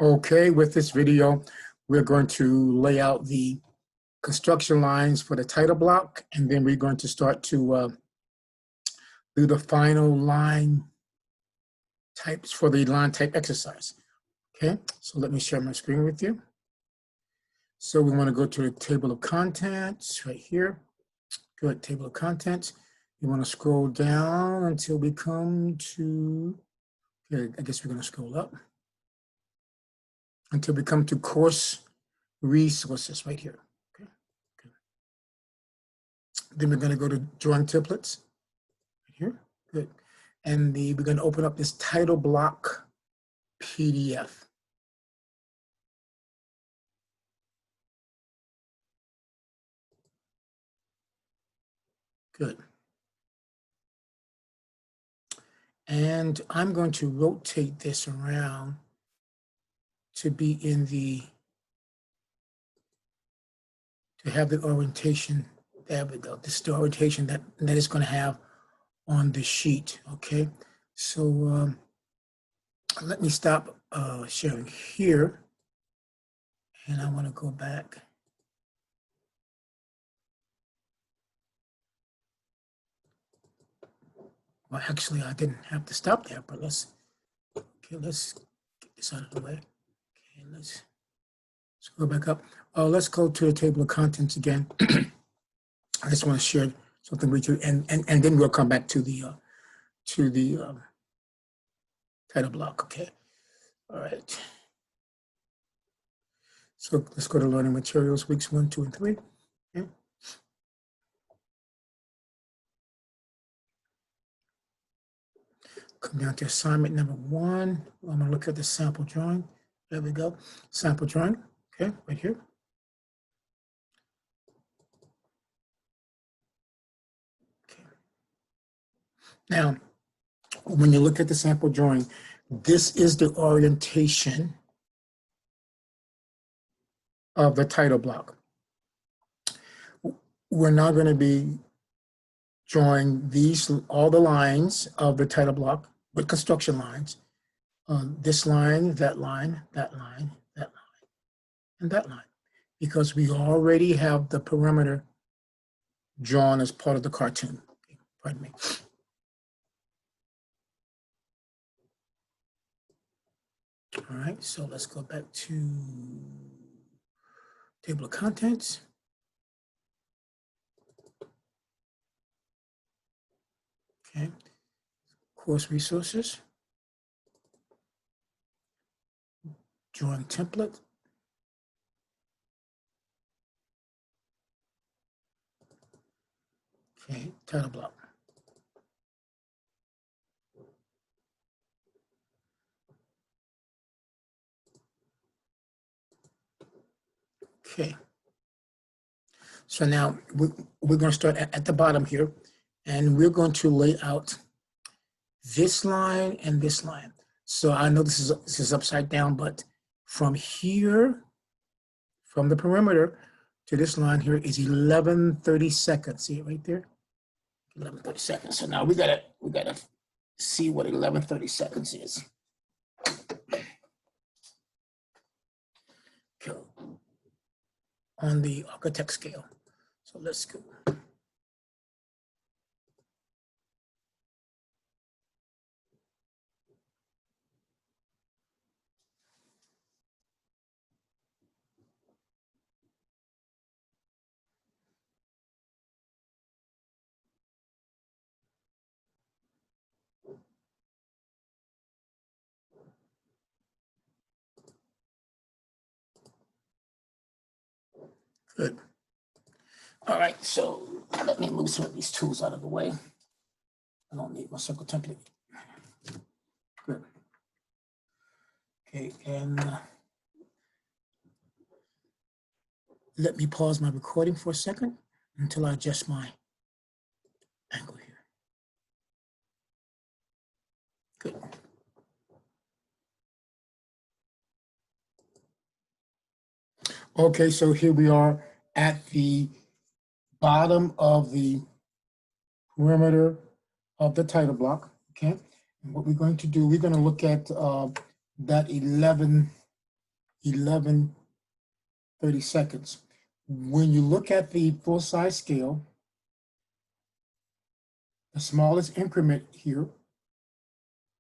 Okay, with this video, we're going to lay out the construction lines for the title block, and then we're going to start to do the final line types for the line type exercise. Okay, so let me share my screen with you. So we want to go to the table of contents right here. Good, table of contents. You want to scroll down until we come to, okay, I guess we're going to scroll up until we come to course resources right here. Okay. Okay. Then we're going to go to drawing templates right here. Good. And we're going to open up this title block PDF. Good. And I'm going to rotate this around to be in the, to have the orientation. There we go. This is the orientation that it's going to have on the sheet. Okay. So let me stop sharing here. And I want to go back. Well, actually, I didn't have to stop there, but let's get this out of the way. Okay, let's go back up. Let's go to the table of contents again. I just want to share something with you, and then we'll come back to the title block. Okay. All right. So let's go to learning materials, weeks 1, 2, and 3. Okay. Come down to assignment number 1. I'm going to look at the sample drawing. There we go. Sample drawing. Okay, right here. Okay. Now, when you look at the sample drawing, this is the orientation of the title block. We're now going to be drawing all the lines of the title block with construction lines. This line, that line, that line, that line, and that line, because we already have the perimeter drawn as part of the cartoon. Pardon me. All right, so let's go back to table of contents. Okay, course resources, drawing template, okay, title block. Okay, so now we're going to start at the bottom here, and we're going to lay out this line and this line. So I know this is upside down, but from here, from the perimeter to this line here is 11:30 seconds. See it right there? 11:30 seconds. So now we gotta see what 11:30 seconds is. Okay. On the architect scale. So let's go. Good. All right, so let me move some of these tools out of the way. I don't need my circle template. Good. Okay, and let me pause my recording for a second until I adjust my angle here. Good. Okay, so here we are at the bottom of the perimeter of the title block, okay? And what we're going to do, we're going to look at that 11:30 11:30 seconds. When you look at the full size scale, the smallest increment here,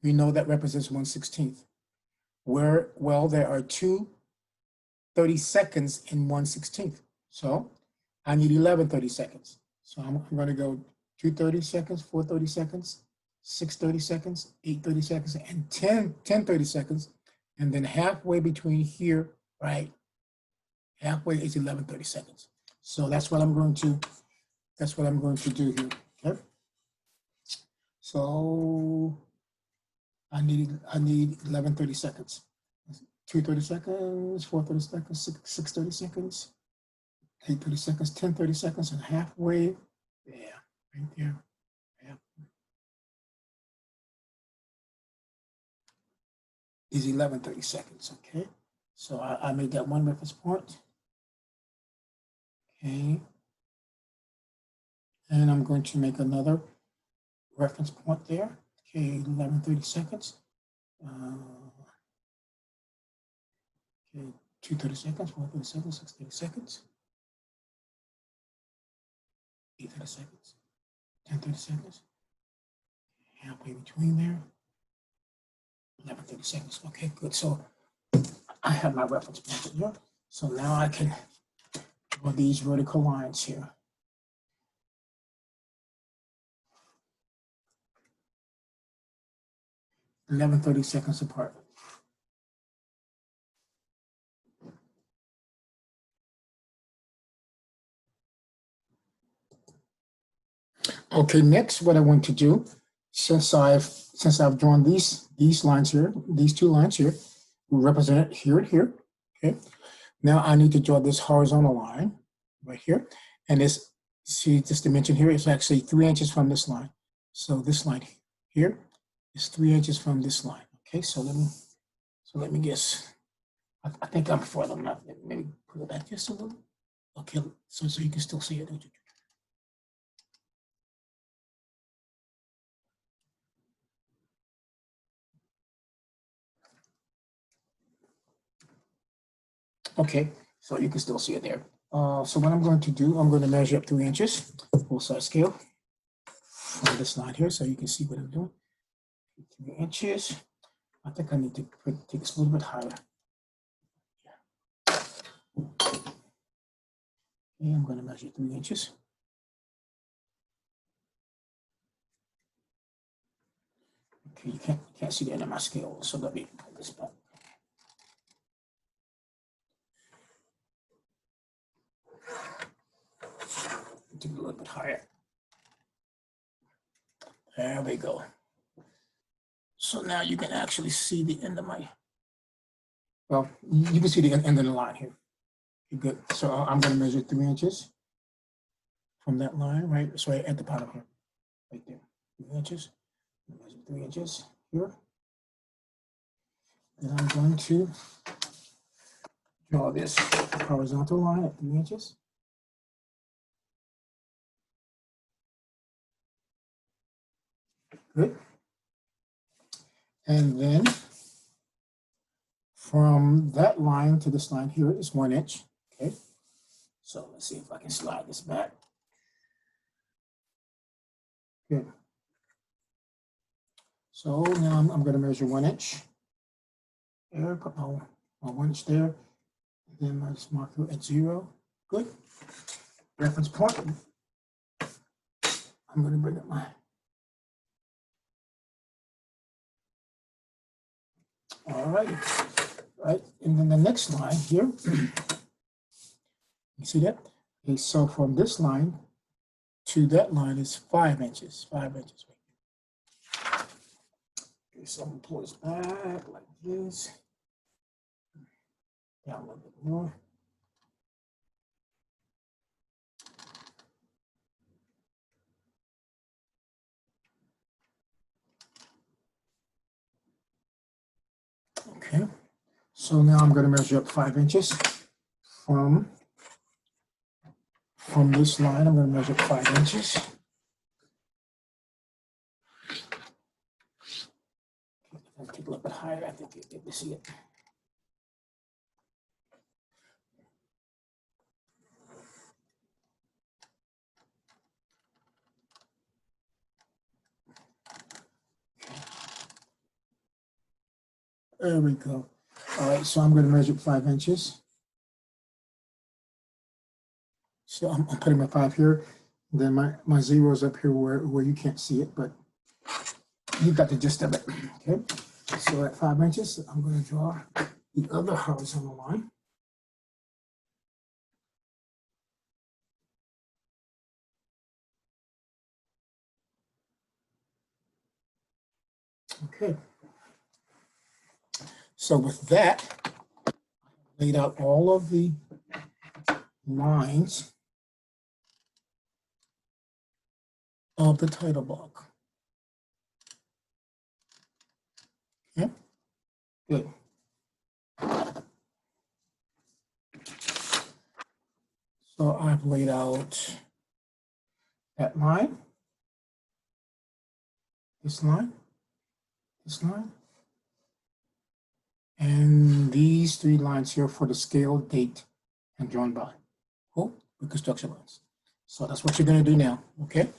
we know that represents 1/16. Well, there are two 30 seconds in 1/16. So I need 11:30 seconds. So I'm going to go 2:30 seconds, 4:30 seconds, 6:30 seconds, 8:30 seconds, and 10:30 seconds. And then halfway between here, right? Halfway is 11:30 seconds. So that's what I'm going to do here. Okay. So I need 11:30 seconds. 2:30 seconds, 4:30 seconds, 6:30 seconds, 8:30 seconds, 10:30 seconds, and halfway. Yeah, right there. Yeah. Is 11:30 seconds. Okay. So I made that one reference point. Okay. And I'm going to make another reference point there. Okay, 11:30 seconds. Okay, 2:30 seconds, 4:30 seconds, 6:30 seconds, 8:30 seconds, 10:30 seconds. Halfway between there. 11:30 seconds. Okay, good. So I have my reference point here. So now I can draw these vertical lines here. 11:30 seconds apart. Okay, next what I want to do, since I've drawn these lines here, these two lines here, represent it here and here. Okay. Now I need to draw this horizontal line right here. And this, see this dimension here is actually 3 inches from this line. So this line here is 3 inches from this line. Okay, so let me guess. I think I'm further enough. Maybe pull it back just a little. Okay, so you can still see it. Okay, so you can still see it there. So what I'm going to do, I'm going to measure up 3 inches, full size scale, on this line here, so you can see what I'm doing. 3 inches. I think I need to take this a little bit higher. Okay, I'm going to measure 3 inches. Okay, you can't see the end of my scale, so let me pull this back. Do a little bit higher. There we go. So now you can actually see the end of my, well, you can see the end of the line here. Good. So I'm going to measure 3 inches from that line, right? It's right at the bottom here, right there. 3 inches. Measure 3 inches here. Then I'm going to draw this horizontal line at 3 inches. Good. And then from that line to this line here is 1 inch. Okay. So let's see if I can slide this back. Good. So now I'm going to measure 1 inch. There, put my 1 inch there. And then I just mark it at 0. Good. Reference point. I'm going to bring up my. All right. Right. And then the next line here. You see that? Okay, so from this line to that line is 5 inches. 5 inches. Okay, so I'm going to pull this back like this. Down a little bit more. Okay, so now I'm going to measure up 5 inches from this line. I'm going to measure up 5 inches. I'll take a little bit higher. I think you can see it. There we go. All right, so I'm going to measure 5 inches. So I'm putting my 5 here. Then my 0 is up here where you can't see it, but you got the gist of it. Okay, so at 5 inches, I'm going to draw the other horizontal line. Okay. So with that, I laid out all of the lines of the title block. Okay, good. So I've laid out that line, this line, and these 3 lines here for the scale, date, and drawn by. Cool, the construction lines. So that's what you're going to do now, okay?